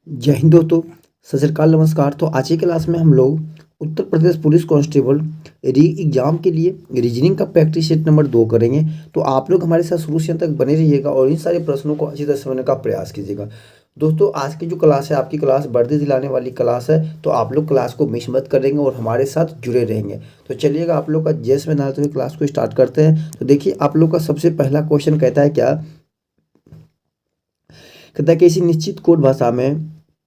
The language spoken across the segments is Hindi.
जय हिंद दोस्तों। सत श्री अकाल, नमस्कार। तो आज की क्लास में हम लोग उत्तर प्रदेश पुलिस कांस्टेबल री एग्जाम के लिए रीजनिंग का प्रैक्टिस सेट नंबर 2 करेंगे। तो आप लोग हमारे साथ शुरू से अंत तक बने रहिएगा और इन सारे प्रश्नों को अच्छी तरह समझने का प्रयास कीजिएगा। दोस्तों, आज की जो क्लास है आपकी क्लास वर्दी दिलाने वाली क्लास है, तो आप लोग क्लास को मिस मत करेंगे और हमारे साथ जुड़े रहेंगे। तो चलिएगा, आप लोग का जैस में डालते हुए क्लास को स्टार्ट करते हैं। तो देखिए, आप लोग का सबसे पहला क्वेश्चन कहता है क्या, कहता है कि इसी निश्चित कोड भाषा में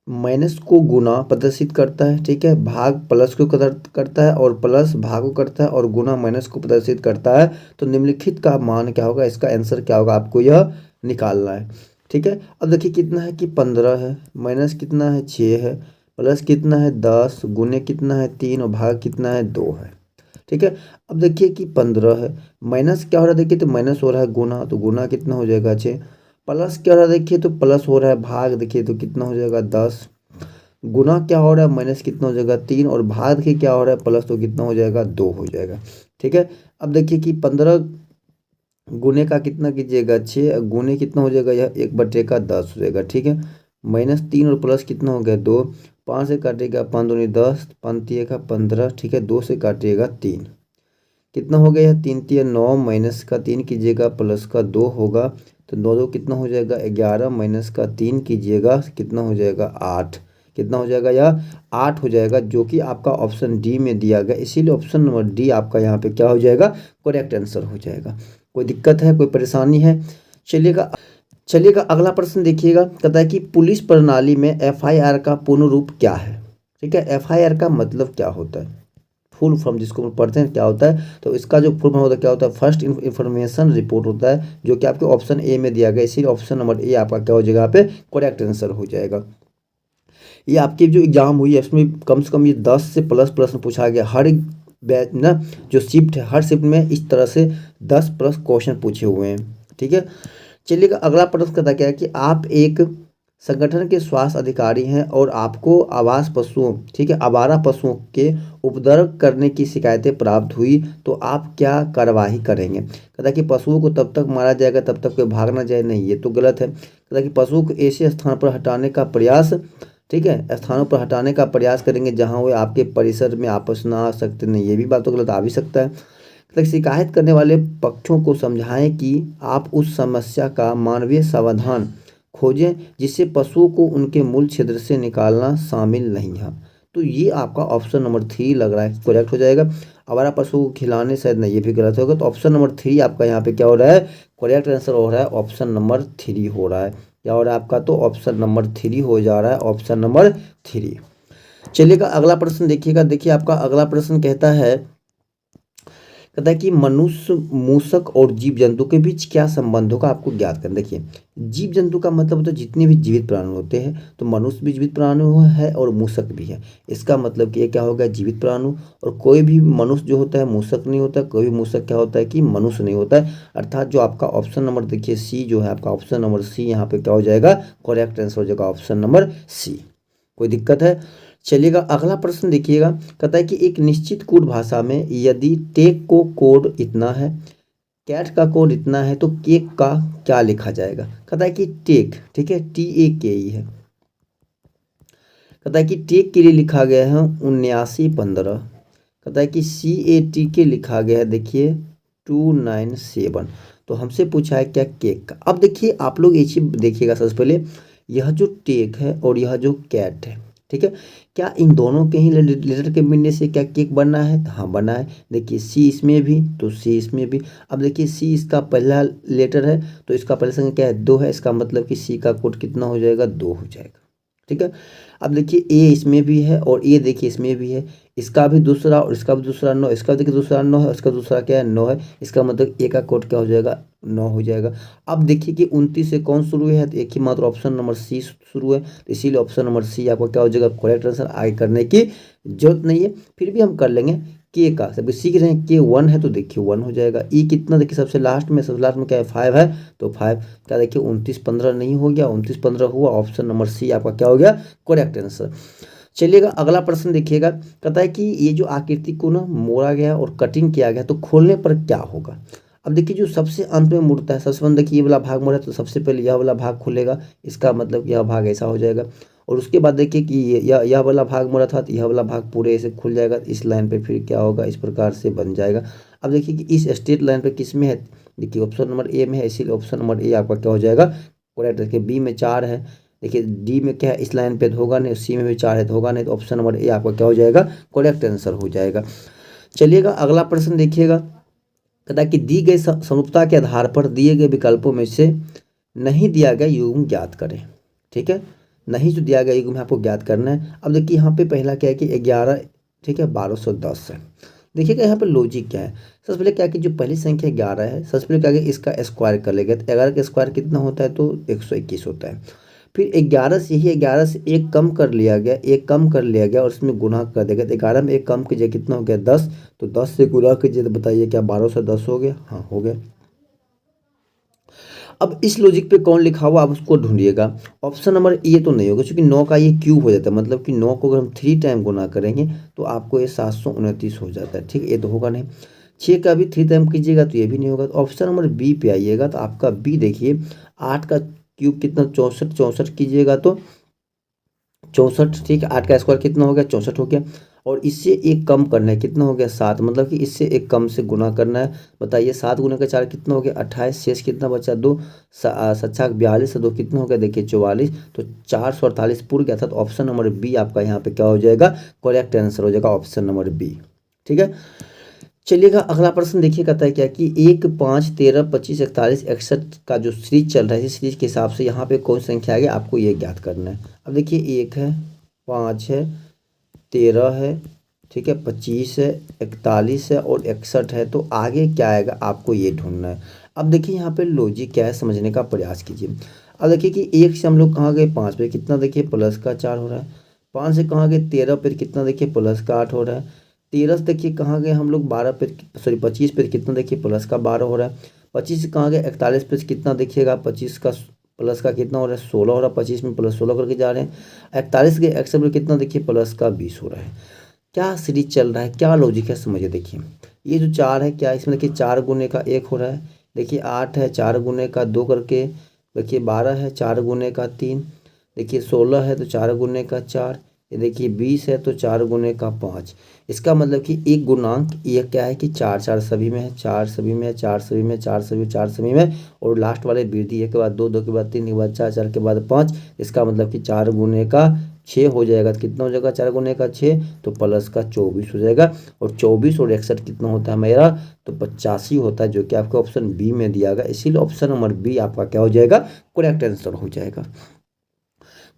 माइनस को गुना प्रदर्शित करता है, ठीक है, भाग प्लस को करता है और प्लस भाग को करता है और गुना माइनस को प्रदर्शित करता है। तो निम्नलिखित का मान क्या होगा, इसका आंसर क्या होगा, आपको यह निकालना है। ठीक है, अब देखिए कितना है कि 15 है, माइनस कितना है 6 है, प्लस कितना है 10, गुने कितना है 3 और भाग कितना है 2 है। ठीक है, अब देखिए कि 15 है, माइनस क्या हो रहा है, देखिए तो माइनस हो रहा है गुना, तो गुना कितना हो जाएगा 6, प्लस क्या हो रहा है देखिए तो प्लस हो रहा है, भाग देखिए तो कितना हो जाएगा 10, गुना क्या हो रहा है माइनस कितना हो जाएगा 3 और भाग देखिए क्या हो रहा है प्लस, तो कितना हो जाएगा 2 हो जाएगा। ठीक है, अब देखिए कि 15 गुने का कितना कीजिएगा 6, गुने कितना हो जाएगा यह 1/10 हो जाएगा। ठीक है, -3 और प्लस कितना हो गया 2, 5 से काटिएगा 5 दूनी 10, 5 तिये का 15, ठीक है, 2 से काटिएगा 3, कितना हो गया यह 3 तिया 9, माइनस का 3 कीजिएगा प्लस का 2 होगा, तो 9 2 कितना हो जाएगा 11, माइनस का 3 कीजिएगा कितना हो जाएगा 8, कितना हो जाएगा यह 8 हो जाएगा, जो कि आपका ऑप्शन डी में दिया गया, इसीलिए ऑप्शन नंबर डी आपका यहाँ पे क्या हो जाएगा, करेक्ट आंसर हो जाएगा। कोई दिक्कत है, कोई परेशानी है? चलिएगा चलिएगा अगला प्रश्न देखिएगा, कहता है कि पुलिस प्रणाली में एफआईआर का पूर्ण रूप क्या है। ठीक है, एफआईआर का मतलब क्या होता है, फुल फॉर्म जिसको हम पढ़ते हैं क्या होता है, तो इसका जो फुल फॉर्म होता है क्या होता है, फर्स्ट इंफॉर्मेशन रिपोर्ट होता है, जो कि आपके ऑप्शन ए में दिया गया, इसीलिए ऑप्शन नंबर ए आपका क्या हो जाएगा, यहाँ पे करेक्ट आंसर हो जाएगा। ये आपकी जो एग्जाम हुई है इसमें कम से कम ये 10 से प्लस प्रश्न पूछा गया, हर एक बैच ना जो शिफ्ट है, हर शिफ्ट में इस तरह से 10 प्लस क्वेश्चन पूछे हुए हैं। ठीक है, चलिएगा अगला प्रश्न कहता क्या है कि आप एक संगठन के स्वास्थ्य अधिकारी हैं और आपको आवास पशुओं, ठीक है, आवारा पशुओं के उपद्रव करने की शिकायतें प्राप्त हुई, तो आप क्या कार्रवाई करेंगे। कहता कि पशुओं को तब तक मारा जाएगा तब तक कोई भाग ना जाए, नहीं ये तो गलत है। कहता कि पशुओं को ऐसे स्थान पर हटाने का प्रयास, ठीक है, स्थानों पर हटाने का प्रयास करेंगे जहां वे आपके परिसर में आपस ना आ सकते, नहीं ये भी बात तो गलत, आ भी सकता है। तक शिकायत करने वाले पक्षों को समझाएं कि आप उस समस्या का मानवीय समाधान खोजें जिससे पशुओं को उनके मूल क्षेत्र से निकालना शामिल नहीं है। तो ये आपका ऑप्शन नंबर 3 लग रहा है करेक्ट हो जाएगा। आवारा पशु को खिलाने शायद नहीं, ये भी गलत होगा, तो ऑप्शन नंबर 3 आपका यहाँ पे क्या हो रहा है, करेक्ट आंसर हो रहा है, ऑप्शन नंबर 3 हो रहा है। क्या हो रहा है आपका, तो ऑप्शन नंबर 3 हो जा रहा है, ऑप्शन नंबर 3। चलिएगा अगला प्रश्न देखिएगा, देखिए आपका अगला प्रश्न कहता है, कहता है कि मनुष्य, मूसक और जीव जंतु के बीच क्या संबंध होगा, आपको ज्ञात करना। देखिए, जीव जंतु का मतलब होता है जितने भी जीवित प्राणी होते हैं, तो मनुष्य भी जीवित प्राणी है और मूसक भी है, इसका मतलब कि ये क्या होगा, जीवित प्राणी। और कोई भी मनुष्य जो होता है मूसक नहीं होता, कोई भी मूसक क्या होता है कि मनुष्य नहीं होता है, अर्थात जो आपका ऑप्शन नंबर देखिए सी जो है, आपका ऑप्शन नंबर सी यहाँ पे क्या हो जाएगा, करेक्ट आंसर हो जाएगा ऑप्शन नंबर सी। कोई दिक्कत है? चलिएगा अगला प्रश्न देखिएगा, कहता है कि एक निश्चित कोड भाषा में यदि टेक को कोड इतना है, कैट का कोड इतना है, तो केक का क्या लिखा जाएगा। कहता है कि टेक, ठीक है, TAKE है, कहता है कि टेक के लिए लिखा गया है 7915, कहता है कि CAT के लिखा गया है देखिए 297। तो हमसे पूछा है क्या, केक का। अब देखिए आप लोग ये चीज देखिएगा, सबसे पहले यह जो टेक है और यह जो कैट है, ठीक है, क्या इन दोनों के ही लेटर के मिलने से क्या केक बनना है, तो हाँ बना है। देखिए सी इसमें भी तो सी इसमें भी, अब देखिए सी इसका पहला लेटर है तो इसका पहले संख्या क्या है 2 है, इसका मतलब कि सी का कोड कितना हो जाएगा 2 हो जाएगा। ठीक है, अब देखिए ए इसमें भी है और ए देखिए इसमें भी है, इसका भी दूसरा और इसका भी दूसरा 9, इसका देखिए दूसरा 9 है, इसका दूसरा क्या है 9 है, इसका मतलब ए का कोड क्या हो जाएगा 9 हो जाएगा। अब देखिए कि 29 से कौन शुरू है, तो एक ही मात्र ऑप्शन नंबर सी शुरू है, तो इसीलिए ऑप्शन नंबर सी आपको क्या हो जाएगा, करेक्ट आंसर। आगे करने की जरूरत नहीं है, फिर भी हम कर लेंगे। के का सब सीख रहे हैं, के 1 है तो देखिए 1 हो जाएगा। ई कितना देखिए सबसे लास्ट में क्या है 5 है, तो 5 क्या देखिए 2915 नहीं हो गया, 2915 हुआ, ऑप्शन नंबर सी आपका क्या हो गया, करेक्ट आंसर। चलिएगा अगला प्रश्न देखिएगा, कहता है कि ये जो आकृति को ना मोड़ा गया और कटिंग किया गया, तो खोलने पर क्या होगा। अब देखिए जो सबसे अंत में मुड़ता है, सबसे अंत देखिए ये वाला भाग मुड़ा है, तो सबसे पहले यह वाला भाग खुलेगा, इसका मतलब यह भाग ऐसा हो जाएगा। और उसके बाद देखिए कि यह वाला भाग मुड़ा था तो यह वाला भाग पूरे ऐसे खुल जाएगा, इस लाइन पे फिर क्या होगा, इस प्रकार से बन जाएगा। अब देखिए कि इस स्ट्रेट लाइन पे किस में है, देखिए ऑप्शन नंबर ए में है, इसीलिए ऑप्शन नंबर ए आपका क्या हो जाएगा, करेक्ट। देखिए बी में 4 है, देखिए डी में क्या है, इस लाइन पे तो होगा नहीं, सी में भी 4 है तो होगा नहीं, तो ऑप्शन नंबर ए आपका क्या हो जाएगा, करेक्ट आंसर हो जाएगा। चलिएगा अगला प्रश्न देखिएगा, कहता है कि दी गई समरूपता के आधार पर दिए गए विकल्पों में से नहीं दिया गया युग्म ज्ञात करें। ठीक है, नहीं जो दिया गया युग्म है आपको ज्ञात करना है। अब देखिए यहाँ पे पहला क्या है कि 11, ठीक है, 1210 है। देखिएगा यहाँ पे लॉजिक क्या है, सबसे पहले क्या है कि जो पहली संख्या 11 है, सबसे पहले क्या है कि इसका स्क्वायर कर लेगा, तो 11 का स्क्वायर कितना होता है, तो 121 होता है। फिर 11 से ही 11 से एक कम कर लिया गया, एक कम कर लिया गया और इसमें गुना कर देगा, तो 11 में एक कम कीजिए कितना हो गया, 10, तो 10 से गुना कीजिए तो बताइए क्या 1210 हो गया, हाँ हो गया। अब इस लॉजिक पे कौन लिखा हुआ आप उसको ढूंढिएगा। ऑप्शन नंबर ए तो नहीं होगा, क्योंकि 9 का ये क्यूब हो जाता है, मतलब कि 9 को अगर हम 3 टाइम गुना करेंगे तो आपको ये 729 हो जाता है। ठीक है, ये तो होगा नहीं। 6 का भी 3 टाइम कीजिएगा तो ये भी नहीं होगा। तो ऑप्शन नंबर बी पे आइएगा, तो आपका बी देखिए, 8 का क्यूब कितना, 64, 64 कीजिएगा तो 64, ठीक है, 8 का स्क्वायर कितना हो गया, 64 हो गया। और इससे एक कम करना है, कितना हो गया, 7, मतलब कि इससे एक कम से गुना करना है। बताइए 7 गुना का 4 कितना हो गया, 28, शेष कितना बचा, 2, 7 42 से 2 कितना हो गया, देखिए 44, तो 448 पूरा गया था। तो ऑप्शन नंबर बी आपका यहाँ पे क्या हो जाएगा, करेक्ट आंसर हो जाएगा ऑप्शन नंबर बी। ठीक है, चलिएगा अगला प्रश्न देखिए, कहता है क्या कि 1, 5, 13, 25, 41, 61 का जो सीरीज चल रहा है, इस सीरीज के हिसाब से यहाँ पे कौन सी संख्या आ गई आपको ये ज्ञात करना है। अब देखिए 1 है, 5 है, 13 है, ठीक है, 25 है, 41 है और 61 है, तो आगे क्या आएगा आपको ये ढूंढना है। अब देखिए यहाँ पे लॉजिक क्या है समझने का प्रयास कीजिए। अब देखिए कि 1 से हम लोग कहाँ गए, 5 पे, कितना देखिए प्लस का 4 हो रहा है। 5 से कहाँ गए, 13 पे, कितना देखिए प्लस का 8 हो रहा है। 13 से देखिए कहाँ गए हम लोग, 12 पे, सॉरी 25 पे, कितना देखिए प्लस का 12 हो रहा है। 25 से कहाँ गए, 41 पे, कितना देखिएगा 25 का प्लस का कितना हो रहा है, 16 हो रहा है। 25 में प्लस 16 करके जा रहे हैं। 41 के 61 में कितना देखिए प्लस का 20 हो रहा है। क्या सीरीज चल रहा है, क्या लॉजिक है समझिए। देखिए ये जो 4 है, क्या इसमें देखिए 4 गुने का 1 हो रहा है। देखिए 8 है, 4 गुने का 2 करके, देखिए 12 है, 4 गुने का 3, देखिए 16 है तो 4 गुने का 4, ये देखिए 20 है तो 4 गुने का 5। इसका मतलब कि एक गुणांक ये क्या है कि 4 4 सभी में है, 4 सभी में है, 4 सभी में, 4 सभी, 4 सभी में, और लास्ट वाले वृद्धि 1 के बाद 2, 2 के बाद 3 के बाद 4, 4 के बाद 5। इसका मतलब कि 4 गुने का 6 हो जाएगा, तो कितना हो जाएगा 4 गुने का 6, तो प्लस का 24 हो जाएगा। और 24 और 61 कितना होता है मेरा, तो 85 होता है, जो कि आपका ऑप्शन बी में दिया गया, इसीलिए ऑप्शन नंबर बी आपका क्या हो जाएगा, करेक्ट आंसर हो जाएगा।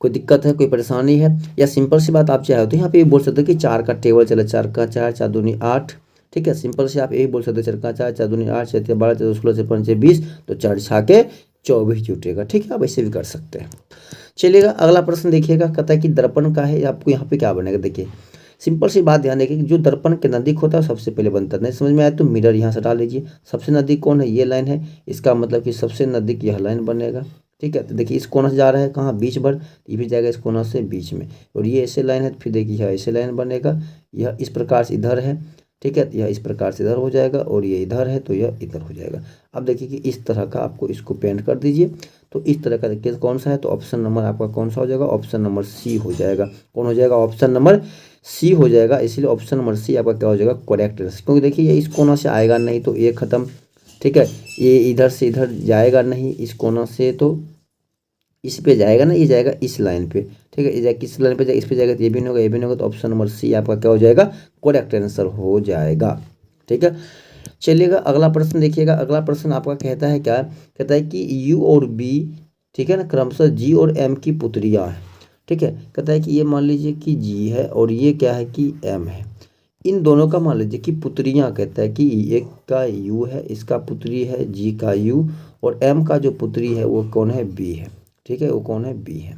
कोई दिक्कत है, कोई परेशानी है, या सिंपल सी बात आप चाहे तो यहाँ पे ये बोल सकते हो कि 4 का टेबल चले, 4 का 4, 4 दूनी 8, ठीक है, सिंपल से आप यही बोल सकते हो, 4 का 4, 4 दूनी 8, 6 3 12, 4 16, 5 20, तो 4 छाके 24 जुटेगा। ठीक है, आप ऐसे भी कर सकते हैं। चलिएगा अगला प्रश्न देखिएगा, कहता है कि दर्पण का है, आपको यहाँ पे क्या बनेगा। देखिए सिंपल सी बात ध्यान रखिए कि जो दर्पण के नजदीक होता है सबसे पहले बनता है। नहीं समझ में आया तो मिरर यहाँ से हटा लीजिए। सबसे नजदीक कौन है, ये लाइन है, इसका मतलब कि सबसे नजदीक यह लाइन बनेगा। ठीक है, तो देखिए इस कोना से जा रहा है कहाँ, बीच भर, ये भी जाएगा इस कोना से बीच में, और ये ऐसे लाइन है, तो फिर देखिए यह ऐसे लाइन बनेगा, यह इस प्रकार से इधर है। ठीक है, तो यह इस प्रकार से इधर हो जाएगा, और ये इधर है तो यह इधर हो जाएगा। अब देखिए कि इस तरह का आपको इसको पेंट कर दीजिए, तो इस तरह का देखिए कौन सा है, तो ऑप्शन नंबर आपका कौन सा हो जाएगा, ऑप्शन नंबर सी हो जाएगा। कौन हो जाएगा, ऑप्शन नंबर सी हो जाएगा। इसीलिए ऑप्शन नंबर सी आपका क्या हो जाएगा, करेक्ट आंसर, क्योंकि देखिए ये इस कोना से आएगा नहीं तो ये खत्म। ठीक है, ये इधर से इधर जाएगा नहीं इस कोना से, तो इस पे जाएगा ना, ये जाएगा इस लाइन पे। ठीक है, ये जाएगा किस लाइन पे जाएगा, इस पे जाएगा तो ये भी नहीं होगा, ये भी नहीं होगा, तो ऑप्शन नंबर सी आपका क्या हो जाएगा, करेक्ट आंसर हो जाएगा। ठीक है, चलिएगा अगला प्रश्न देखिएगा। अगला प्रश्न आपका कहता है क्या, कहता है कि यू और बी, ठीक है ना, क्रमशः जी और एम की पुत्रियां हैं। ठीक है, कहता है कि ये मान लीजिए कि जी है और ये क्या है कि एम है। इन दोनों का मान लीजिए कि पुत्रियां, कहता है कि एक का यू है, इसका पुत्री है जी का यू, और एम का जो पुत्री है वो कौन है, बी है। ठीक है, वो कौन है, बी है।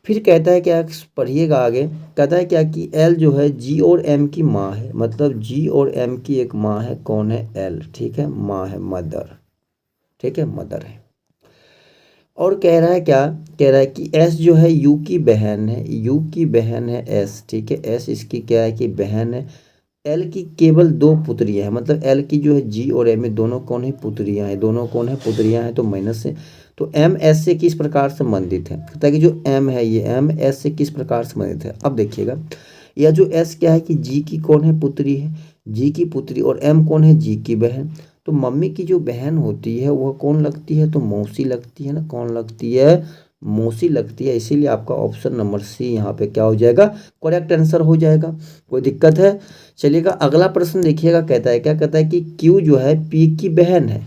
फिर कहता है क्या, पढ़िएगा आगे, कहता है क्या कि एल जो है जी और एम की माँ है, मतलब जी और एम की एक माँ है, कौन है, एल। ठीक है, माँ है, मदर। ठीक है, मदर है। और कह रहा है क्या, कह रहा है कि एस जो है यू की बहन है, यू की बहन है एस। ठीक है, एस इसकी क्या है कि बहन है। एल की केवल 2 पुत्रियां हैं, मतलब एल की जो है जी और एम में दोनों कौन है, पुत्रियां हैं, दोनों कौन है, पुत्रियां हैं, तो माइनस है। तो एम एस से किस प्रकार संबंधित है, कहता है कि जो एम है ये एम एस से किस प्रकार संबंधित है। अब देखिएगा यह जो एस क्या है कि जी की कौन है, पुत्री है, जी की पुत्री, और एम कौन है, जी की बहन। तो मम्मी की जो बहन होती है वह कौन लगती है, तो मौसी लगती है ना, कौन लगती है, मौसी लगती है। इसीलिए आपका ऑप्शन नंबर सी यहाँ पे क्या हो जाएगा, करेक्ट आंसर हो जाएगा। कोई दिक्कत है। चलिएगा अगला प्रश्न देखिएगा, कहता है क्या, कहता है कि क्यू जो है पी की बहन है।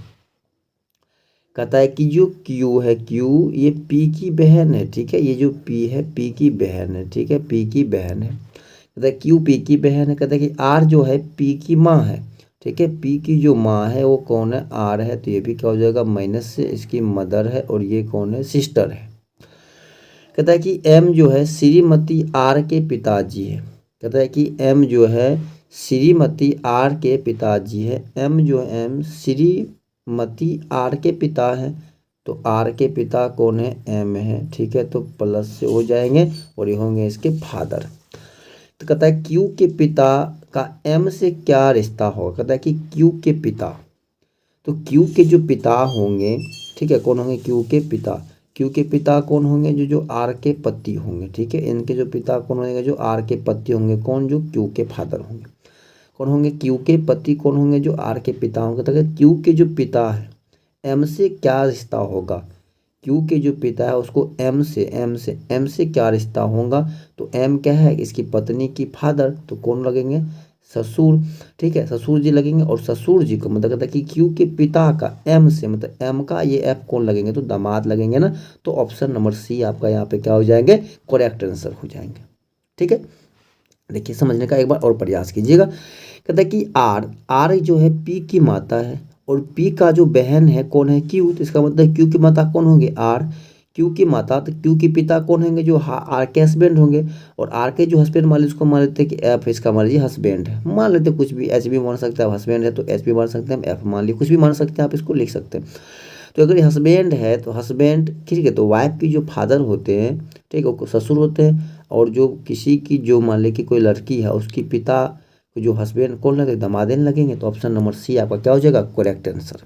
कहता है कि जो क्यू है, क्यू ये पी की बहन है, ठीक है, ये जो पी है पी की बहन है, ठीक है, पी की बहन है। कहता है क्यू पी की बहन है। कहता है कि आर जो है पी की माँ है, ठीक है, पी की जो माँ है वो कौन है, आर है। तो ये भी क्या हो जाएगा, माइनस से, इसकी मदर है, और ये कौन है, सिस्टर है। कहता है कि एम जो है श्रीमती आर के पिताजी है। कहता है कि एम जो है श्रीमती आर के पिताजी है। एम जो है एम श्रीमती आर के पिता है। तो आर के पिता कौन है, एम है, ठीक है, तो प्लस से हो जाएंगे और ये होंगे इसके फादर। तो कहता है क्यू के पिता का एम से क्या रिश्ता होगा। कहता है कि क्यू के पिता, तो क्यू के जो पिता होंगे, ठीक है, कौन होंगे, क्यू के पिता। क्यू के पिता कौन होंगे, जो जो आर के पति होंगे, ठीक है, इनके जो पिता कौन होंगे, जो आर के पति होंगे, कौन, जो क्यू के फादर होंगे। कौन होंगे, क्यू के पति कौन होंगे, जो आर के पिता होंगे। तो क्यू के जो पिता है एम से क्या रिश्ता होगा, क्यू के जो पिता है उसको एम से क्या रिश्ता होगा। तो एम क्या है, इसकी पत्नी की फादर, तो कौन लगेंगे, ससुर, ठीक है, ससुर जी लगेंगे। और ससुर जी को मतलब कहता है कि क्यू के पिता का एम से, मतलब एम का ये एफ कौन लगेंगे, तो दामाद लगेंगे ना। तो ऑप्शन नंबर सी आपका यहाँ पे क्या हो जाएंगे, करेक्ट आंसर हो जाएंगे। ठीक है, देखिए समझने का एक बार और प्रयास कीजिएगा। कहता है कि आर जो है पी की माता है, और पी का जो बहन है कौन है, क्यू। तो इसका मतलब क्यू की माता कौन होंगे, आर, क्यू की माता, तो क्यू के पिता कौन होंगे, जो आर के हस्बैंड होंगे। और आर के जो हस्बैंड मान लीजिए उसको मान लेते हैं कि एफ, इसका मान लीजिए हस्बैंड है, मान लेते हैं कुछ भी, एच भी मान सकते हैं, हस्बैंड है तो एच भी मान सकते हैं, एफ मान लीजिए, कुछ भी मान सकते हैं, आप इसको लिख सकते हैं। तो अगर हस्बैंड है तो हस्बैंड, ठीक है, तो वाइफ की जो फादर होते हैं, ठीक है, वो ससुर होते हैं। और जो किसी की जो मान ली कि कोई लड़की है उसकी पिता जो हस्बैंड कौन लगे, दमादेन लगेंगे। तो ऑप्शन नंबर सी आपका क्या हो जाएगा, करेक्ट आंसर।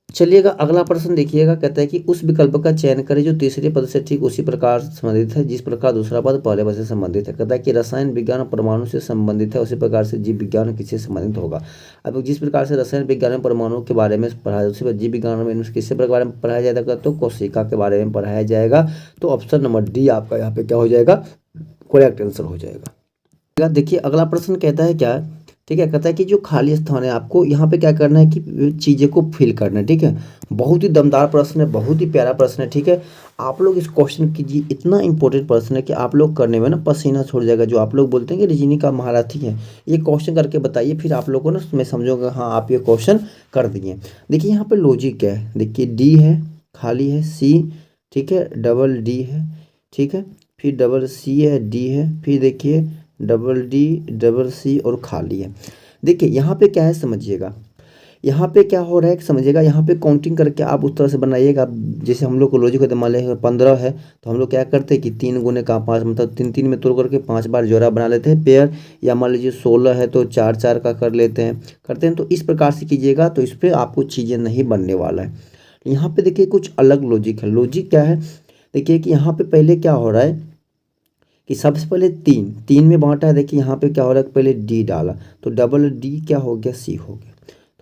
चलिएगा अगला प्रश्न देखिएगा, कहता है कि उस विकल्प का चयन करें जो तीसरे पद से ठीक उसी प्रकार संबंधित है जिस प्रकार दूसरा पद पहले पद से संबंधित है। कहता है कि रसायन विज्ञान परमाणु से संबंधित है उसी प्रकार से जीव विज्ञान किससे संबंधित होगा। अब जिस प्रकार से रसायन विज्ञान में परमाणु के बारे में पढ़ाया उसी पर जीव विज्ञान में किससे बारे में पढ़ाया जाएगा, तो कोशिका के बारे में पढ़ाया जाएगा। तो ऑप्शन नंबर डी आपका यहाँ पे क्या हो जाएगा, करेक्ट आंसर हो जाएगा। देखिए अगला प्रश्न कहता है क्या, ठीक है, कहता है कि जो खाली स्थान है आपको यहाँ पे क्या करना है कि चीज़ें को फिल करना है। ठीक है, बहुत ही दमदार प्रश्न है, बहुत ही प्यारा प्रश्न है। ठीक है, आप लोग इस क्वेश्चन कीजिए, इतना इंपॉर्टेंट प्रश्न है कि आप लोग करने में ना पसीना छोड़ जाएगा। जो आप लोग बोलते हैं कि रीजनिंग का महारथी है, ये क्वेश्चन करके बताइए, फिर आप लोगों को ना मैं समझूंगा हाँ आप ये क्वेश्चन कर दिए। देखिए यहाँ पे लॉजिक क्या है, देखिए डी है, खाली है, सी, ठीक है, डबल डी है, ठीक है, फिर डबल सी है, डी है, फिर देखिए डबल डी, डबल सी और खाली है। देखिए यहाँ पे क्या है समझिएगा, यहाँ पे क्या हो रहा है समझिएगा, यहाँ पे काउंटिंग करके आप उस तरह से बनाइएगा। जैसे हम लोग को लॉजिक होता है, मान लीजिए 15 है तो हम लोग क्या करते हैं कि 3 गुने का 5, मतलब 3 3 में तोड़ करके 5 बार जोड़ा बना लेते हैं पेयर। या मान लीजिए 16 है तो 4 4 का कर लेते हैं, करते हैं। तो इस प्रकार से कीजिएगा, तो इस पर आपको चीज़ें नहीं बनने वाला है। यहाँ पे देखिए कुछ अलग लॉजिक है। लॉजिक क्या है, देखिए कि यहाँ पे पहले क्या हो रहा है कि सबसे पहले 3 में बांटा है। देखिए यहाँ पे क्या हो रहा है, पहले डी डाला तो डबल डी क्या हो गया, सी हो गया।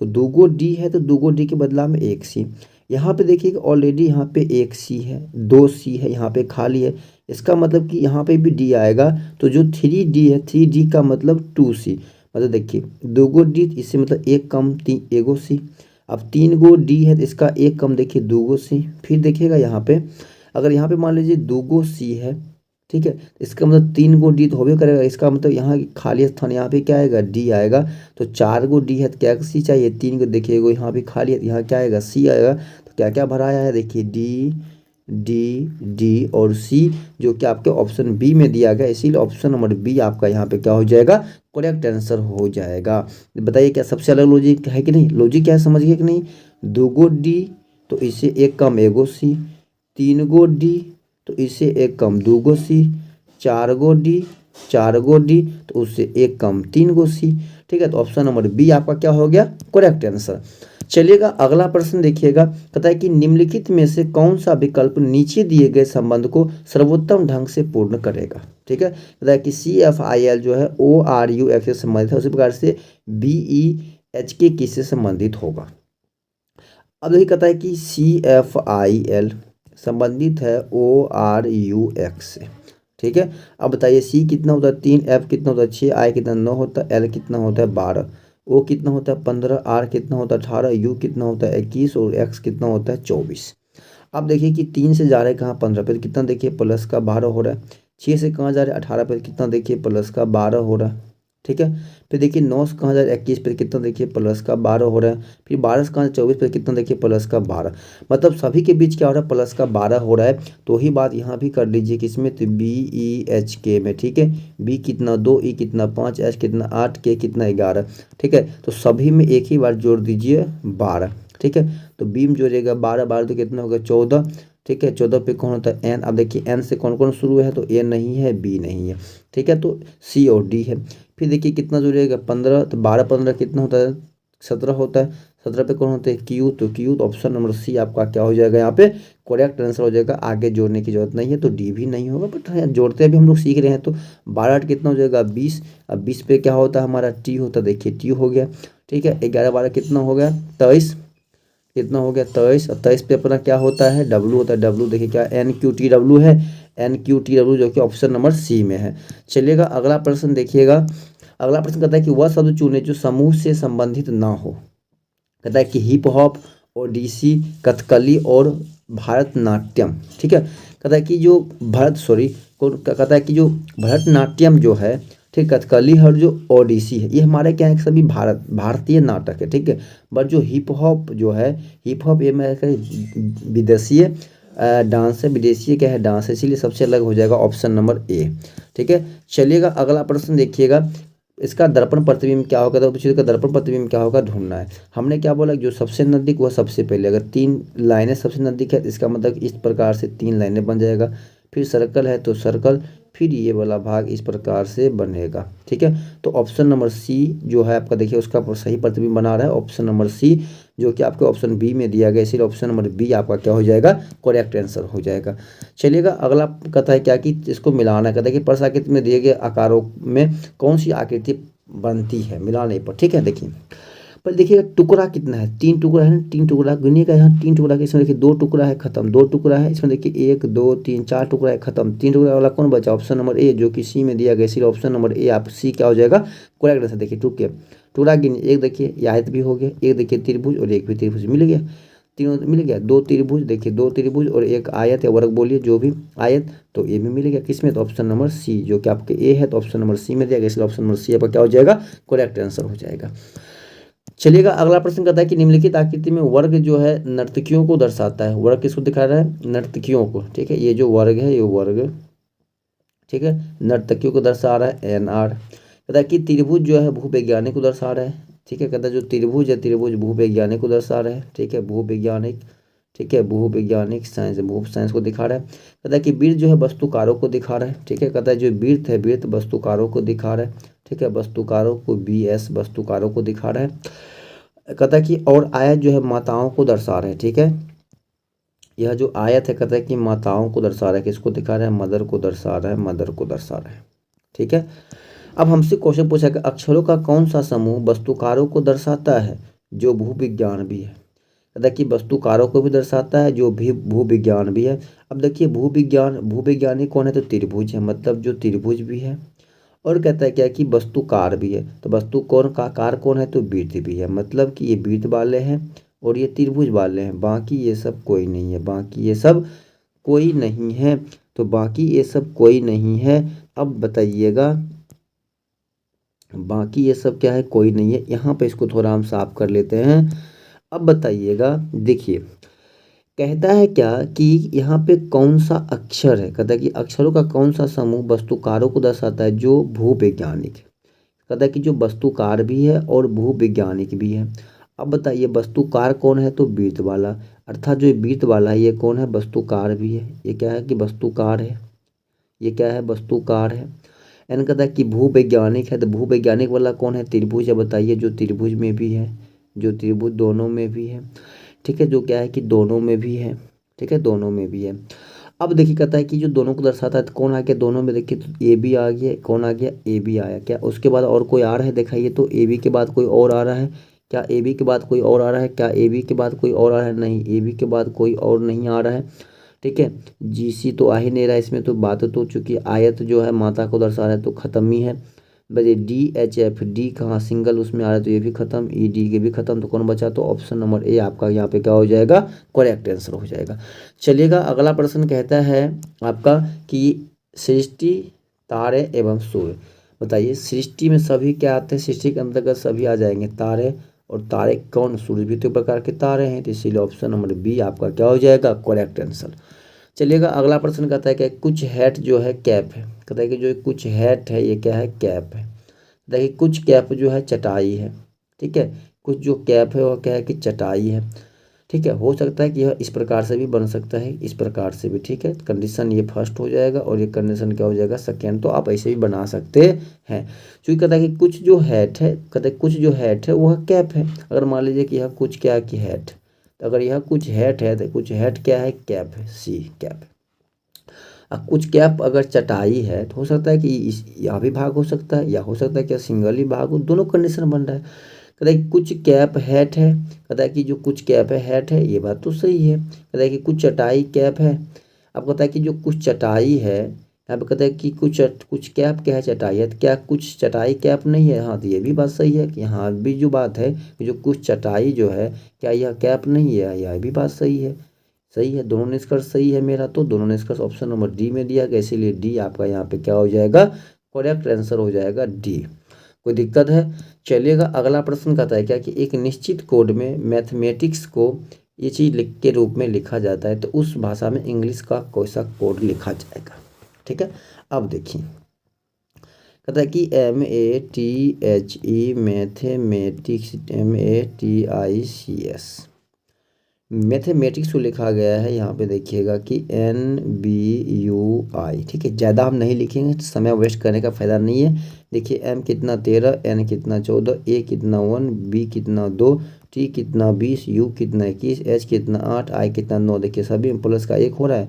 तो 2 डी है तो 2 डी के बदला में 1 सी। यहाँ पे देखिए ऑलरेडी यहाँ पे 1 सी है, 2 सी है, यहाँ पे खाली है। इसका मतलब कि यहाँ पे भी डी आएगा। तो जो 3 डी है, 3 डी का मतलब 2 सी, मतलब देखिए 2 डी, इससे मतलब 1 कम 3 एगो सी। अब 3 डी है तो इसका 1 कम देखिए 2 सी। फिर देखिएगा यहाँ पे अगर यहाँ पे मान लीजिए 2 सी है, ठीक है, इसका मतलब 3 डी तो होबे करेगा। इसका मतलब यहाँ खाली स्थान यहाँ पे क्या आएगा, डी आएगा। तो 4 डी है तो क्या सी चाहिए, 3 को देखिए यहाँ पे खाली है, यहाँ क्या आएगा, सी आएगा। तो क्या क्या भराया है, देखिए डी, डी, डी और सी, जो कि आपके ऑप्शन बी में दिया गया। इसीलिए ऑप्शन नंबर बी आपका यहाँ पे क्या हो जाएगा, करेक्ट आंसर हो जाएगा। बताइए क्या सबसे अलग लॉजिक है कि नहीं, लॉजिक क्या है समझिए कि नहीं। 2 डी तो इससे 1 कम 1 सी, 3 डी तो इससे 1 कम 2 सी, 4 डी, 4 डी तो उससे 1 कम 3 सी। ठीक है, तो ऑप्शन नंबर बी आपका क्या हो गया, करेक्ट आंसर। चलिएगा अगला प्रश्न देखिएगा, कहता है कि निम्नलिखित में से कौन सा विकल्प नीचे दिए गए संबंध को सर्वोत्तम ढंग से पूर्ण करेगा। ठीक है, कहता है कि CFIL जो है ORUF से संबंधित है, उसी प्रकार से BEHK किससे संबंधित होगा। अब देखिए कहता है कि CFIL संबंधित है ORUX से। ठीक है, अब बताइए C कितना होता है 3, F कितना होता है 6, I कितना 9 होता है, L कितना होता है 12, O कितना होता है 15, R कितना होता है 18, U कितना होता है 21 और X कितना होता है 24। अब देखिए कि 3 से जा रहे हैं कहाँ 15 पे, कितना देखिए प्लस का 12 हो रहा है। 6 से कहाँ जा रहे हैं 18 पे, कितना देखिए प्लस का 12 हो रहा है। ठीक है, फिर देखिए 9 से कहाँ जा रहे हैं 21 पे, कितना देखिए प्लस का 12 हो रहा है। फिर 12 से कहाँ 24 पे, कितना देखिए प्लस का 12। मतलब सभी के बीच क्या हो रहा है, प्लस का 12 हो रहा है। तो वही बात यहाँ भी कर लीजिए किसमें, तो BEHK में। ठीक है, B कितना 2, E कितना 5, H कितना 8, K कितना 11। ठीक है, तो सभी में एक ही बार जोड़ दीजिए 12। ठीक है, तो B में जोड़ेगा 12, 12 तो कितना होगा 14। ठीक है, 14 पे कौन होता है N। अब देखिए N से कौन कौन शुरू है, तो A नहीं है, B नहीं है। ठीक है, तो C और D है। फिर देखिए कितना जुड़ेगा 15, तो 12 15 कितना होता है 17 होता है। 17 पे कौन होते हैं Q, तो Q तो ऑप्शन नंबर C आपका क्या हो जाएगा यहाँ पे करेक्ट आंसर हो जाएगा। आगे जोड़ने की जरूरत नहीं है, तो डी भी नहीं होगा, बट जोड़ते अभी हम लोग सीख रहे हैं। तो 12 8 कितना हो जाएगा 20। अब 20 पे क्या होता है हमारा T होता है, देखिए T हो गया। ठीक है, 11 12 कितना हो गया 23, कितना हो गया 23। और 23 पे अपना क्या होता है W होता है। W देखिए क्या NQTW है, NQTW जो कि ऑप्शन नंबर C में है। चलिएगा अगला प्रश्न देखिएगा। अगला प्रश्न कहता है कि वह शब्द चुने जो समूह से संबंधित ना हो। कहता है कि हिप हॉप, ओडिसी, कथकली और भरतनाट्यम। ठीक है, कहता है कि जो कहता है कि जो भरतनाट्यम जो है, ठीक, कथकली और जो ओडिसी है, ये हमारे क्या है सभी भारतीय नाटक है। ठीक है, बट जो हिप हॉप जो है, हिप हॉप ये मैं विदेशीय डांस है, विदेशी क्या है डांस है, इसीलिए सबसे अलग हो जाएगा ऑप्शन नंबर A। ठीक है, चलिएगा अगला प्रश्न देखिएगा। इसका दर्पण प्रतिबिंब क्या होगा, तो इसका दर्पण प्रतिबिंब क्या होगा ढूंढना है। हमने क्या बोला, जो सबसे नजदीक वह सबसे पहले। अगर 3 लाइनें सबसे नजदीक है, इसका मतलब इस प्रकार से 3 लाइनें बन जाएगा। फिर सर्कल है तो सर्कल, फिर ये वाला भाग इस प्रकार से बनेगा। ठीक है, तो ऑप्शन नंबर C जो है आपका, देखिए उसका सही प्रतिबिंब बना रहा है ऑप्शन नंबर C, जो कि आपके ऑप्शन B में दिया गया, इसलिए ऑप्शन नंबर B आपका क्या हो जाएगा करेक्ट आंसर हो जाएगा। चलिएगा अगला कहता है क्या कि इसको मिलाना। कहता है कि प्रसाकृति में दिए गए आकारों में कौन सी आकृति बनती है मिलाने पर। ठीक है, देखिए पर देखिएगा टुकड़ा कितना है, 3 टुकड़ा है ना, 3 टुकड़ा गिनिएगा यहाँ 3 टुकड़ा के। इसमें देखिए 2 टुकड़ा है खत्म, 2 टुकड़ा है इसमें, देखिए 1 2 3 4 टुकड़ा है खत्म। 3 टुकड़ा वाला कौन बचा, ऑप्शन नंबर A जो कि C में दिया गया, इसलिए ऑप्शन नंबर A आप C क्या हो जाएगा करेक्ट आंसर। देखिए टुकड़ा गिनिए, एक देखिए आयत भी हो गया, एक देखिए त्रिभुज और एक भी त्रिभुज मिल गया, तीनों मिल गया। 2 त्रिभुज, देखिए 2 त्रिभुज और एक आयत या वर्ग बोलिए जो भी आयत, तो ये भी मिल गया किसमें, तो ऑप्शन नंबर C जो कि आपके A है, तो ऑप्शन नंबर C में दिया गया, इसलिए ऑप्शन नंबर C आपका क्या हो जाएगा करेक्ट आंसर हो जाएगा। चलिएगा अगला प्रश्न कहता है कि निम्नलिखित आकृति में वर्ग जो है नर्तकियों को दर्शाता है। वर्ग किसको दिखा रहा है, नर्तकियों को। ठीक है, ये जो वर्ग है ये वर्ग, ठीक है, नर्तकियों को दर्शा रहा है NR। कहता है कि त्रिभुज जो है भूवैज्ञानिक को दर्शा रहा है। ठीक है, कहता है जो त्रिभुज है त्रिभुज भूवैज्ञानिक को दर्शा रहा है। ठीक है, भूवैज्ञानिक, ठीक है, भूवैज्ञानिक साइंस, भू साइंस को दिखा रहा है। कहता है कि वृत्त जो है वस्तुकारों को दिखा रहा है। ठीक है, कहता है जो वृत्त है वृत्त वस्तुकारों को दिखा रहा है। ठीक है, वस्तुकारों को BS वस्तुकारों को दिखा रहा है। कहता है कि और आयत जो है माताओं को दर्शा रहे हैं। ठीक है, यह जो आयत है कहता है कि माताओं को दर्शा रहा है, किसको दिखा रहा है, मदर को दर्शा रहा है, मदर को दर्शा रहा है। ठीक है, अब हमसे क्वेश्चन पूछा कि अक्षरों का कौन सा समूह वस्तुकारों को दर्शाता है जो भूविज्ञान भी है। कहता है कि वस्तुकारों को भी दर्शाता है जो भी भूविज्ञान भी है। अब देखिए भूविज्ञानी कौन है, तो त्रिभुज है, मतलब जो त्रिभुज भी है। और कहता है क्या कि वस्तुकार भी है, तो वस्तु कौन का कार कौन है, तो वृत्त भी है, मतलब कि ये वृत्त वाले हैं और ये त्रिभुज वाले हैं, बाकी ये सब कोई नहीं है, बाकी ये सब कोई नहीं है। तो बाकी ये सब कोई नहीं है। अब बताइएगा बाकी ये सब क्या है, कोई नहीं है। यहाँ पे इसको थोड़ा हम साफ कर लेते हैं। अब बताइएगा, देखिए कहता है क्या कि यहाँ पे कौन सा अक्षर है। कहता है कि अक्षरों का कौन सा समूह वस्तुकारों को दर्शाता है जो भूवैज्ञानिक। कहता है कि जो वस्तुकार भी है और भूवैज्ञानिक भी है। अब बताइए वस्तुकार कौन है, तो वृत्त वाला, अर्थात जो वृत्त वाला है ये कौन है, वस्तुकार भी है। ये क्या है कि वस्तुकार है, ये क्या है वस्तुकार है। एन कहता है कि भूवैज्ञानिक है, तो भूवैज्ञानिक वाला कौन है, त्रिभुज है। बताइए जो त्रिभुज में भी है, जो त्रिभुज दोनों में भी है, ठीक है, जो क्या है कि दोनों में भी है, ठीक है, दोनों में भी है। अब देखिए कहता है कि जो दोनों को दर्शाता है तो कौन आ गया दोनों में, देखिए तो ए बी आ गया, कौन आ गया ए बी आया, क्या उसके बाद और कोई आ रहा है दिखाइए, तो ए बी के बाद कोई और आ रहा है, क्या ए बी के बाद कोई और आ रहा है, क्या ए बी के बाद कोई और आ रहा है, नहीं ए बी के बाद कोई और नहीं आ रहा है, ठीक है। जी सी तो आ ही नहीं रहा है इसमें, तो बात तो चूंकि आयत जो है माता को दर्शा रहा है तो खत्म ही है। बजे डी एच एफ, डी कहाँ सिंगल उसमें आ रहा है तो ये भी खत्म, ई डी के भी खत्म, तो कौन बचा, तो ऑप्शन नंबर ए आपका यहाँ पे क्या हो जाएगा, करेक्ट आंसर हो जाएगा। चलिएगा अगला प्रश्न कहता है आपका कि सृष्टि, तारे एवं सूर्य, बताइए सृष्टि में सभी क्या आते हैं, सृष्टि के अंतर्गत सभी आ जाएंगे तारे, और तारे कौन, सूर्य भी तो प्रकार के तारे हैं, तो इसीलिए ऑप्शन नंबर बी आपका क्या हो जाएगा, करेक्ट आंसर। चलिएगा अगला प्रश्न कहता है कि कुछ हैट जो है कैप है, कहता है कि जो कुछ हैट है ये क्या है, कैप है। देखिए कुछ कैप जो है चटाई है, ठीक है, कुछ जो कैप है वो क्या है कि चटाई है, ठीक है। हो सकता है कि यह इस प्रकार से भी बन सकता है, इस प्रकार से भी, ठीक है। कंडीशन ये फर्स्ट हो जाएगा और ये कंडीशन क्या हो जाएगा, सेकेंड। तो आप ऐसे भी बना सकते हैं, क्योंकि कहता है कि कुछ जो हैट है, कहता है कुछ जो हैट है वह कैप है। अगर मान लीजिए कि यह कुछ क्या है कि हैट, तो अगर यह कुछ हैट है तो कुछ हैट क्या है, कैप है, सी कैप है। अब कुछ कैप अगर चटाई है तो हो सकता है कि इस यह भी भाग हो सकता है, या हो सकता है कि सिंगल ही भाग हो, दोनों कंडीशन बन रहा है। कहता है कि कुछ कैप हैट है, कहता है कि जो कुछ कैप है हैट है, ये बात तो सही है। कहता है कि कुछ चटाई कैप है, अब कहता है कि जो कुछ चटाई है, यहाँ पे कहता है कि कुछ कैप क्या है, चटाई है, तो क्या कुछ चटाई कैप नहीं है, हाँ तो ये भी बात सही है कि हाँ भी जो बात है कि जो कुछ चटाई जो है क्या यह कैप नहीं है, यह भी बात सही है, सही है, दोनों निष्कर्ष सही है मेरा, तो दोनों निष्कर्ष ऑप्शन नंबर डी में दिया गया, इसीलिए डी आपका यहाँ पे क्या हो जाएगा, करेक्ट आंसर हो जाएगा डी। कोई दिक्कत है। चलिएगा अगला प्रश्न कहता है क्या कि एक निश्चित कोड में मैथमेटिक्स को ये चीज लिख के रूप में लिखा जाता है, तो उस भाषा में इंग्लिश का कौन सा कोड लिखा जाएगा, ठीक है। अब देखिए कहता है कि MATHE मैथमेटिक्स, MATICS मैथमेटिक्स को लिखा गया है, यहाँ पे देखिएगा कि NBUI, ठीक है। ज़्यादा हम नहीं लिखेंगे, समय वेस्ट करने का फ़ायदा नहीं है। देखिए M कितना 13, N कितना 14, A कितना 1, B कितना 2, T कितना 20, U कितना 21, H कितना 8, I कितना 9। देखिए सभी में प्लस का 1 हो रहा है,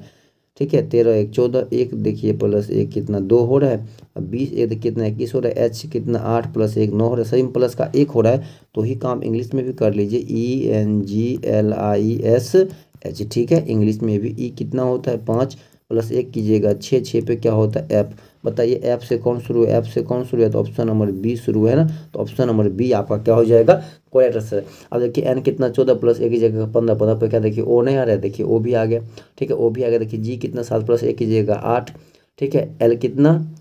ठीक है। 13 1 14, एक देखिए प्लस 1 कितना 2 हो रहा है, अब 20 एक कितना 21 हो रहा है, H कितना 8 प्लस 1 9 हो रहा है, सही में प्लस का 1 हो रहा है। तो ही काम इंग्लिश में भी कर लीजिए, ENGLISH, ठीक है। इंग्लिश में भी ई कितना होता है 5 प्लस 1 कीजिएगा 6, 6 पे क्या होता है एफ, बताइए एफ से कौन शुरू है, एफ से कौन शुरू है, तो ऑप्शन नंबर बी शुरू है ना, तो ऑप्शन नंबर बी आपका क्या हो जाएगा, करेक्ट आंसर। अब देखिए एन कितना 14 प्लस 1 की जगह 15, 15 पे क्या देखिए ओ नहीं आ रहा है, देखिए ओ भी आ गया, ठीक है, ओ भी आ गया। देखिए जी कितना 7 प्लस 1 कीजिएगा 8, ठीक है। एल कितना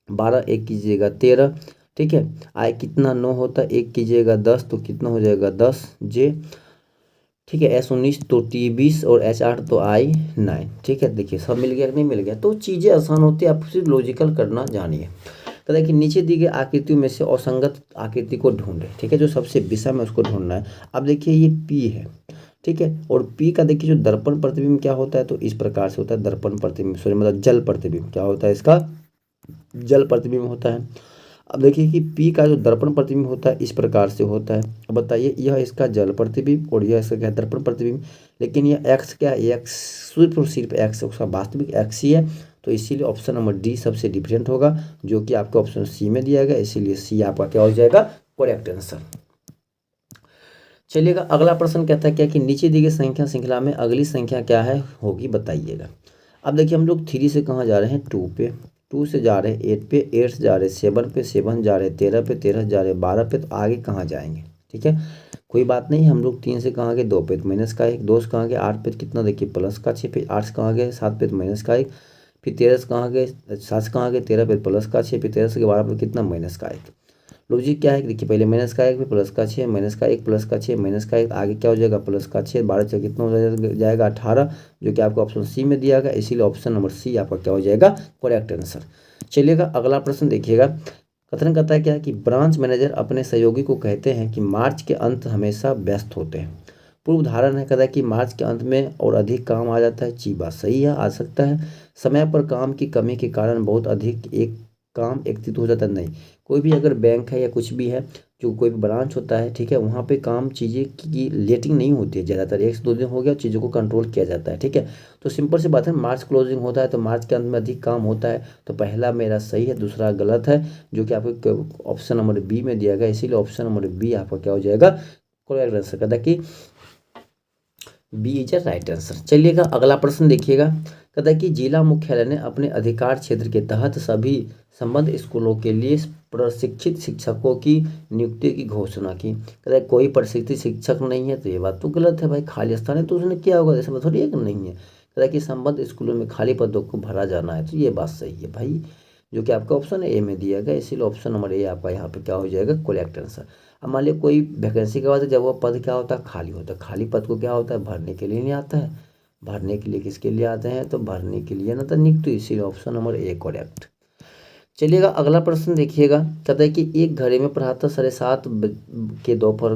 12 1 कीजिएगा 13, ठीक है। आई कितना 9 होता है 1 कीजिएगा 10, तो कितना हो जाएगा 10 जे, ठीक है। S19 तो T20 और H8 तो I9, ठीक है। देखिए सब मिल गया कि नहीं मिल गया, तो चीज़ें आसान होती है, आप सिर्फ लॉजिकल करना जानिए। कहता है कि नीचे दी गई आकृतियों में से असंगत आकृति को ढूंढे, ठीक है, जो सबसे विषम है उसको ढूंढना है। अब देखिए ये P है, ठीक है, और P का देखिए जो दर्पण प्रतिबिंब क्या होता है, तो इस प्रकार से होता है दर्पण प्रतिबिंब, सॉरी मतलब जल प्रतिबिंब, क्या होता है इसका, जल प्रतिबिंब होता है। अब देखिए कि P का जो दर्पण प्रतिबिंब होता है इस प्रकार से होता है। अब बताइए यह इसका जल प्रतिबिंब और यह इसका क्या है, दर्पण प्रतिबिंब, लेकिन यह x क्या है, x सिर्फ और सिर्फ x उसका वास्तविक x ही है, तो इसीलिए ऑप्शन नंबर डी सबसे डिफरेंट होगा, जो कि आपको ऑप्शन सी में दिया गया, इसीलिए सी आपका क्या हो जाएगा, करेक्ट आंसर। चलिएगा अगला प्रश्न कहता है क्या कि नीचे दी गई संख्या श्रृंखला में अगली संख्या क्या है होगी, बताइएगा। अब देखिए हम लोग 3 से कहाँ जा रहे हैं, 2 पे, 2 से जा रहे हैं 8 पे, 8 से जा रहे हैं 7 पे, 7 जा रहे हैं 13 पे, 13 जा रहे हैं 12 पे, तो आगे कहाँ जाएंगे, ठीक है। कोई बात नहीं, हम लोग 3 से कहाँ गए 2 पे तो माइनस का 1, 2 से कहाँ गए 8 पे तो कितना देखिए प्लस का 6, फिर 8 से कहाँ गए 7 पे तो माइनस का 1, फिर 13 से कहाँ गए 7 से कहाँ गए 13 पे प्लस का 6, फिर 13 से 12 पे कितना माइनस का 1। लॉजिक क्या है कि देखिए पहले माइनस का 1 फिर प्लस का 6, माइनस का 1 प्लस का 6 माइनस का 1, आगे क्या हो जाएगा प्लस का 6, 12 से कितना हो जाएगा 18, जो कि आपको ऑप्शन सी में दिया गया, इसीलिए ऑप्शन नंबर सी आपका क्या हो जाएगा, करेक्ट आंसर। चलिएगा अगला प्रश्न देखिएगा, कथन करता है क्या कि ब्रांच मैनेजर अपने सहयोगी को कहते हैं कि मार्च के अंत हमेशा व्यस्त होते हैं। पूर्व उदाहरण है, कहता है कि मार्च के अंत में और अधिक काम आ जाता है, ची बात सही है, आ सकता है। समय पर काम की कमी के कारण बहुत अधिक एक काम एकत्रित हो जाता है, नहीं। कोई भी अगर बैंक है या कुछ भी है, जो कोई भी ब्रांच होता है, ठीक है, वहाँ पे काम चीज़ें की लेटिंग नहीं होती है ज़्यादातर, 1 से 2 दिन हो गया, चीज़ों को कंट्रोल किया जाता है, ठीक है। तो सिंपल सी बात है, मार्च क्लोजिंग होता है तो मार्च के अंत में अधिक काम होता है। तो पहला मेरा सही है, दूसरा गलत है, जो कि आपको ऑप्शन नंबर बी में दिया गया, इसीलिए ऑप्शन नंबर बी आपका क्या हो जाएगा, करेक्ट आंसर। कहता है कि B is a right answer. चलिएगा अगला प्रश्न देखिएगा। कहता है कि जिला मुख्यालय ने अपने अधिकार क्षेत्र के तहत सभी संबद्ध स्कूलों के लिए प्रशिक्षित शिक्षकों की नियुक्ति की घोषणा की। कहता है कोई प्रशिक्षित शिक्षक नहीं है, तो ये बात तो गलत है भाई, खाली स्थान है तो उसने किया होगा, ऐसा बात थोड़ी है कि नहीं है। कहता है कि संबद्ध स्कूलों में खाली पदों को भरा जाना है, तो ये बात सही है भाई, जो कि आपका ऑप्शन ए में दिया गया, इसीलिए ऑप्शन नंबर ए आपका यहाँ पे क्या हो जाएगा, करेक्ट आंसर। अब मान लिया कोई वैकेंसी के बाद जब वो पद क्या होता है, खाली होता है, खाली पद को क्या होता है, भरने के लिए नहीं आता है। भरने के लिए किसके लिए आते हैं, तो भरने के लिए ना, तो नियुक्ति, इसीलिए ऑप्शन नंबर ए करेक्ट। चलिएगा अगला प्रश्न देखिएगा। कहता है कि एक घड़ी में प्रातः 7:30 के दोपहर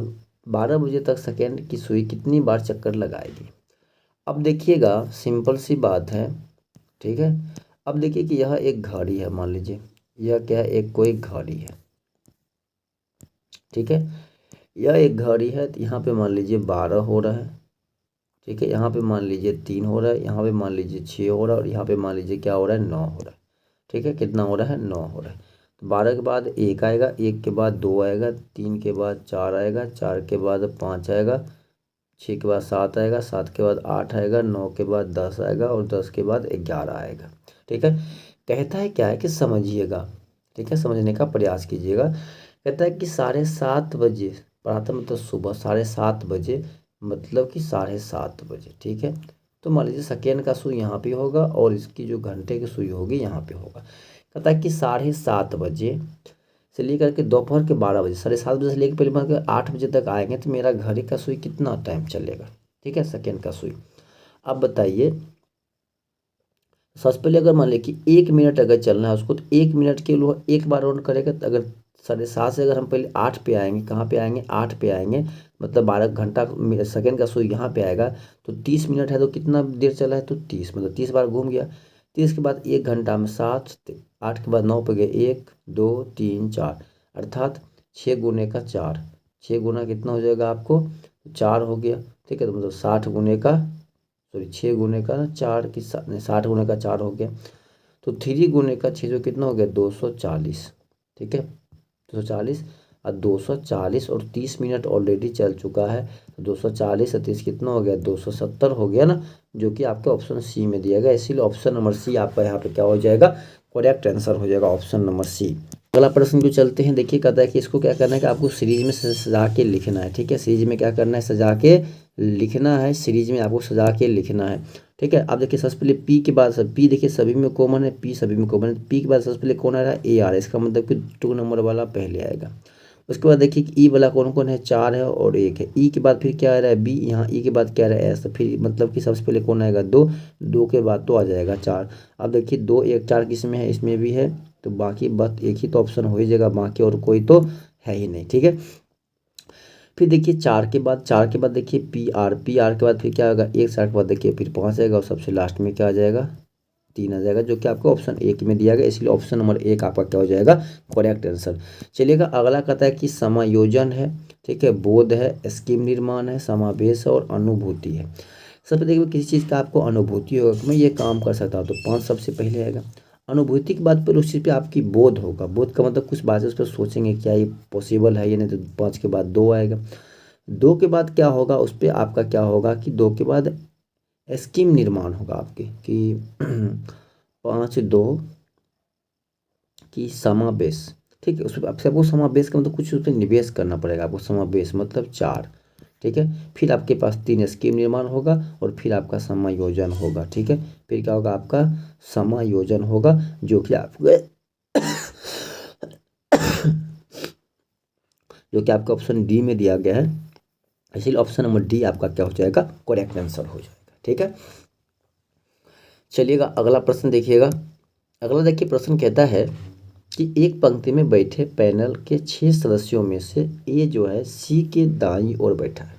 12 बजे तक सेकेंड की सुई कितनी बार चक्कर लगाएगी। अब देखिएगा सिंपल सी बात है, ठीक है। अब देखिए कि यह एक घड़ी है, मान लीजिए यह क्या है, एक कोई घड़ी है, ठीक है। यह एक घड़ी है, तो यहाँ पे मान लीजिए 12 हो रहा है, ठीक है। यहाँ पे मान लीजिए 3 हो रहा है, यहाँ पे मान लीजिए 6 हो रहा है, और यहाँ पे मान लीजिए क्या हो रहा है, 9 हो रहा है, ठीक है। कितना हो रहा है, 9 हो रहा है। तो 12 के बाद 1 आएगा, 1 के बाद 2 आएगा, 3 के बाद 4 आएगा, 4 के बाद 5 आएगा, 6 के बाद 7 आएगा, 7 के बाद 8 आएगा, 9 के बाद 10 आएगा, और 10 के बाद 11 आएगा, ठीक है। कहता है क्या है कि समझिएगा, ठीक है, समझने का प्रयास कीजिएगा। कहता है कि 7:30 बजे, प्रातः मतलब सुबह 7:30 बजे, मतलब कि 7:30 बजे, ठीक है। तो मान लीजिए सेकेंड का सुई यहाँ पे होगा, और इसकी जो घंटे की सुई होगी यहाँ पे होगा। कहता है कि 7:30 बजे से लेकर के दोपहर के 12 बजे, 7:30 बजे से लेकर पहले मान के 8 बजे तक आएंगे, तो मेरा घड़ी का सुई कितना टाइम चलेगा, ठीक है, सेकेंड का सुई। अब बताइए, सबसे पहले अगर मान लें कि 1 मिनट अगर चलना है उसको, तो 1 मिनट के लिए एक बार राउंड करेगा, तो अगर 7:30 से अगर हम पहले 8 पे आएंगे, कहाँ पे आएंगे, 8 पे आएंगे, मतलब 12 घंटा सेकेंड का सुई यहाँ पे आएगा, तो 30 मिनट है, तो कितना देर चला है, तो 30, मतलब 30 बार घूम गया। 30 के बाद 1 घंटा में 7, 8 के बाद 9 पे गए, 1 2 3 4, अर्थात 6 गुने का 4, 6 गुना कितना हो जाएगा आपको, 4 हो गया, ठीक है। तो मतलब 60 गुने का, सॉरी 6 गुने का 4 की 60 गुने का 4 हो गया, तो 3 गुने का 6 जो कितना हो गया, 240, ठीक है, 240। और 240 और 30 मिनट ऑलरेडी चल चुका है, तो 240 और 30 कितना हो गया, 270 हो गया ना, जो कि आपके ऑप्शन सी में दिया गया, इसीलिए ऑप्शन नंबर सी आपका यहाँ पे क्या हो जाएगा, करेक्ट आंसर हो जाएगा, ऑप्शन नंबर सी। अगला प्रश्न जो चलते हैं, देखिए कहता है कि इसको क्या करना है कि आपको सीरीज में सजा के लिखना है, ठीक है। सीरीज में क्या करना है, सजा के लिखना है, सीरीज में आपको सजा के लिखना है, ठीक है। अब देखिए सबसे पहले पी के बाद, सब पी देखिए सभी में कॉमन है, पी सभी में कॉमन है, पी के बाद सबसे पहले कौन आ रहा है, ए आ रहा है, इसका मतलब कि 2 नंबर वाला पहले आएगा। उसके बाद देखिए कि ई वाला कौन कौन है, 4 है और 1 है। ई के बाद फिर क्या आ रहा है, बी, यहाँ ई के बाद क्या आ रहा है, एस, तो फिर मतलब कि सबसे पहले कौन आएगा, 2, 2 के बाद तो आ जाएगा 4। अब देखिए 2 1 4 किस में है, इसमें भी है, तो बाकी बस एक ही तो ऑप्शन हो ही जाएगा, बाकी और कोई तो है ही नहीं, ठीक है। फिर देखिए 4 के बाद देखिए पी आर के बाद फिर क्या होगा, 1 60 के बाद देखिए फिर 5 आएगा, और सबसे लास्ट में क्या आ जाएगा, 3 आ जाएगा, जो कि आपको ऑप्शन एक में दिया गया, इसलिए ऑप्शन नंबर 1 आपका क्या हो जाएगा, करेक्ट आंसर। चलिएगा अगला कहता है कि समायोजन है, ठीक है, बोध है, स्कीम निर्माण है, समावेश है, और अनुभूति है। सबसे देखिए किसी चीज़ का आपको अनुभूति होगा कि मैं ये काम कर सकता हूँ, तो 5 सबसे पहले आएगा। अनुभूति के बाद फिर उस चीज़ पे आपकी बोध होगा, बोध का मतलब कुछ बातें उस पर सोचेंगे, क्या ये पॉसिबल है या नहीं, तो 5 के बाद 2 आएगा। 2 के बाद क्या होगा, उस पर आपका क्या होगा कि 2 के बाद स्कीम निर्माण होगा आपके, कि 5 2 की समावेश, ठीक है। उस पर आपसे आपको समावेश का मतलब कुछ उस पर निवेश करना पड़ेगा आपको, समावेश मतलब 4, ठीक है। फिर आपके पास 3 स्कीम निर्माण होगा, और फिर आपका समायोजन होगा, ठीक है। फिर क्या होगा, आपका समायोजन होगा, जो कि आपको जो कि आपका ऑप्शन डी में दिया गया है, इसलिए ऑप्शन नंबर डी आपका क्या हो जाएगा, करेक्ट आंसर हो जाएगा, ठीक है। चलिएगा अगला प्रश्न देखिएगा। अगला देखिए प्रश्न कहता है कि एक पंक्ति में बैठे पैनल के 6 सदस्यों में से ए जो है सी के दाईं ओर बैठा है,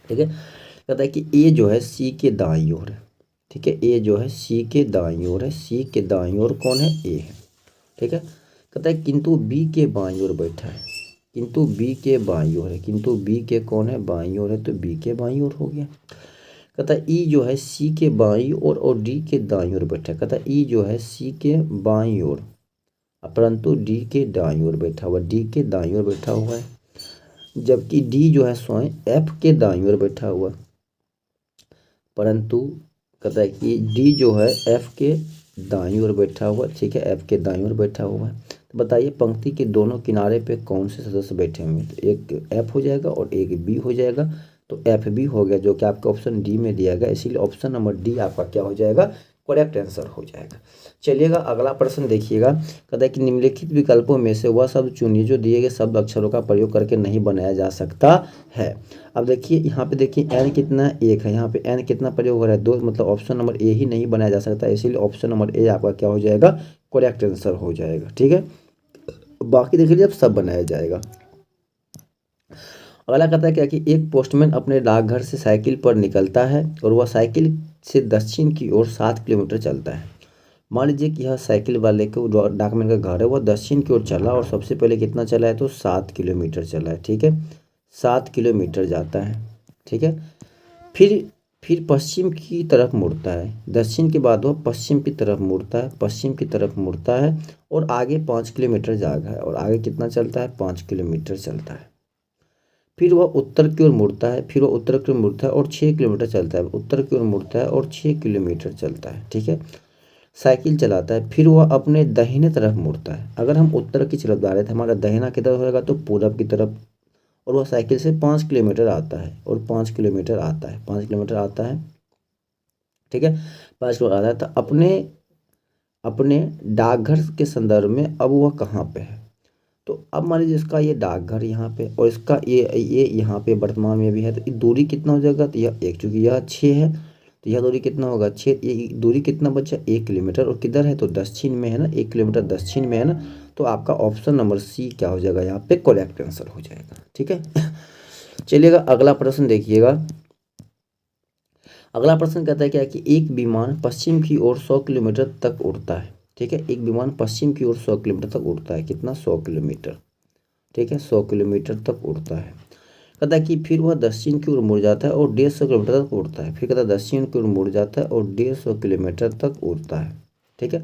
ठीक है। कहता है कि ए जो है सी के दाईं ओर है, ठीक है, ए जो है सी के दाईं ओर है, सी के दाईं ओर कौन है, ए है। ठीक है। कहता है किंतु बी के बाईं ओर बैठा है, किंतु बी के बाईं ओर है, किंतु बी के कौन है, बाईं ओर है, तो बी के बाईं ओर हो गया। कहता है ई जो है सी के बाईं ओर और डी के दाईं ओर बैठा है। कहता है ई जो है सी के बाईं ओर परंतु डी के दाईं ओर बैठा हुआ, डी के दाईं ओर बैठा हुआ है, जबकि डी जो है स्वयं एफ के दाईं ओर बैठा हुआ, परंतु कहता है कि डी जो है एफ के दाईं ओर बैठा हुआ, ठीक है, एफ के दाईं ओर बैठा हुआ है। तो बताइए पंक्ति के दोनों किनारे पे कौन से सदस्य बैठे हुए हैं, तो एक एफ हो जाएगा और एक बी हो जाएगा, तो एफ बी हो गया जो कि आपका ऑप्शन डी में दिया गया, इसीलिए ऑप्शन नंबर डी आपका क्या हो जाएगा, करेक्ट आंसर हो जाएगा। चलिएगा अगला प्रश्न देखिएगा। कहता है कि निम्नलिखित विकल्पों में से वह शब्द चुनिए जो दिए गए शब्द अक्षरों का प्रयोग करके नहीं बनाया जा सकता है। अब देखिए यहाँ पे देखिए एन कितना है, एक है, यहाँ पे एन कितना प्रयोग हो रहा है, दो, मतलब ऑप्शन नंबर ए ही नहीं बनाया जा सकता, इसीलिए ऑप्शन नंबर ए आपका क्या हो जाएगा, करेक्ट आंसर हो जाएगा। ठीक है, बाकी देख लीजिए अब सब बनाया जाएगा। अगला कहता है क्या कि एक पोस्टमैन अपने डाकघर से साइकिल पर निकलता है और वह साइकिल से दक्षिण की ओर 7 किलोमीटर चलता है। मान लीजिए कि यह साइकिल वाले को डाकमैन का घर है, वह दक्षिण की ओर चला और सबसे पहले कितना चला है, तो 7 किलोमीटर चला है। ठीक है, 7 किलोमीटर जाता है। ठीक है, फिर पश्चिम की तरफ मुड़ता है, दक्षिण के बाद वह पश्चिम की तरफ मुड़ता है, पश्चिम की तरफ मुड़ता है और आगे 5 किलोमीटर जाएगा है और आगे कितना चलता है, 5 किलोमीटर चलता है। फिर वह उत्तर की ओर मुड़ता है, फिर वह उत्तर की ओर मुड़ता है और 6 किलोमीटर चलता है, उत्तर की ओर मुड़ता है और 6 किलोमीटर चलता है। ठीक है, साइकिल चलाता है, फिर वह अपने दाहिने तरफ मुड़ता है। अगर हम उत्तर की तरफ जा रहे थे, हमारा दाहिना की तरफ होगा तो पूरब की तरफ, और वह साइकिल से 5 किलोमीटर आता है और 5 किलोमीटर आता है, 5 किलोमीटर आता है। ठीक है, 5 किलोमीटर आता है, तो अपने डाकघर के संदर्भ में अब वह कहाँ पे है, तो अब मान लीजिए इसका ये डाकघर यहाँ पे और इसका ये यहाँ पे वर्तमान में भी है, तो ये दूरी कितना हो जाएगा, तो यह एक, चूँकि यह 6 है तो यह दूरी कितना होगा, 6, ये दूरी कितना बचा, 1 किलोमीटर, और किधर है, तो दक्षिण में है ना, 1 किलोमीटर दक्षिण में है ना, तो आपका ऑप्शन नंबर सी क्या हो जाएगा, यहाँ पे करेक्ट आंसर हो जाएगा। ठीक है, चलिएगा अगला प्रश्न देखिएगा। अगला प्रश्न कहता है क्या कि एक विमान पश्चिम की ओर 100 किलोमीटर तक उड़ता है। ठीक है, एक विमान पश्चिम की ओर 100 किलोमीटर तक उड़ता है, कितना, 100 किलोमीटर। ठीक है, 100 किलोमीटर तक उड़ता है। कहता है कि फिर वह दक्षिण की ओर मुड़ जाता है और 150 किलोमीटर तक उड़ता है, फिर कहता है दक्षिण की ओर मुड़ जाता है और 150 किलोमीटर तक उड़ता है। ठीक है,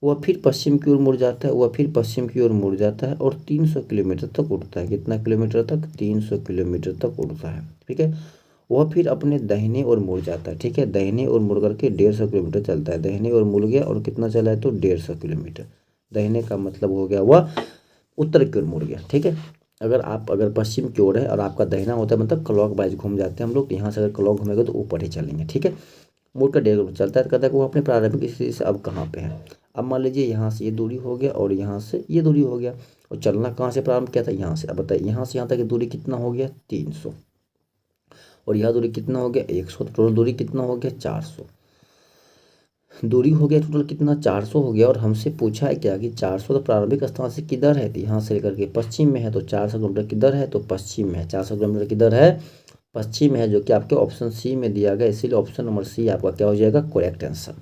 वह फिर पश्चिम की ओर मुड़ जाता है, वह फिर पश्चिम की ओर मुड़ जाता है और 300 किलोमीटर तक उड़ता है, कितना किलोमीटर तक, 300 किलोमीटर तक उड़ता है। ठीक है, वह फिर अपने दाहिने ओर मुड़ जाता है। ठीक है, दाहिने ओर मुड़ करके 150 किलोमीटर चलता है, दाहिने ओर मुड़ गया और कितना चला है, तो 150 किलोमीटर। दाहिने का मतलब हो गया वह उत्तर की ओर मुड़ गया। ठीक है, अगर पश्चिम की ओर है और आपका दाहिना होता है, मतलब क्लॉक वाइज घूम जाते हैं हम लोग, यहाँ से अगर क्लॉक घूमेगा तो ऊपर ही चलेंगे। ठीक है, मुड़ कर 150 चलता है, कहता है कि वो अपने प्रारंभिक स्थिति से अब कहाँ पे है। अब मान लीजिए यहाँ से ये दूरी हो गया और यहाँ से ये दूरी हो गया, और चलना कहाँ से प्रारंभ किया था, यहाँ से। अब बताइए यहाँ से यहाँ तक की दूरी कितना हो गया, 300, और यह दूरी कितना हो गया, 100, तो टोटल दूरी कितना हो गया, 400 दूरी हो गया, टोटल कितना, 400 हो गया। और हमसे पूछा है क्या कि 400 तो प्रारंभिक स्थान से किधर है, तो यहाँ से लेकर के पश्चिम में है, तो 400 किलोमीटर किधर है, तो पश्चिम में है, 400 किलोमीटर किधर है, पश्चिम में है, जो कि आपके ऑप्शन सी में दिया गया, इसीलिए ऑप्शन नंबर सी आपका क्या हो जाएगा, करेक्ट आंसर।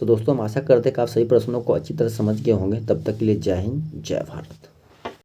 तो दोस्तों हम आशा करते हैं कि आप सभी प्रश्नों को अच्छी तरह समझ गए होंगे। तब तक के लिए जय हिंद, जय भारत।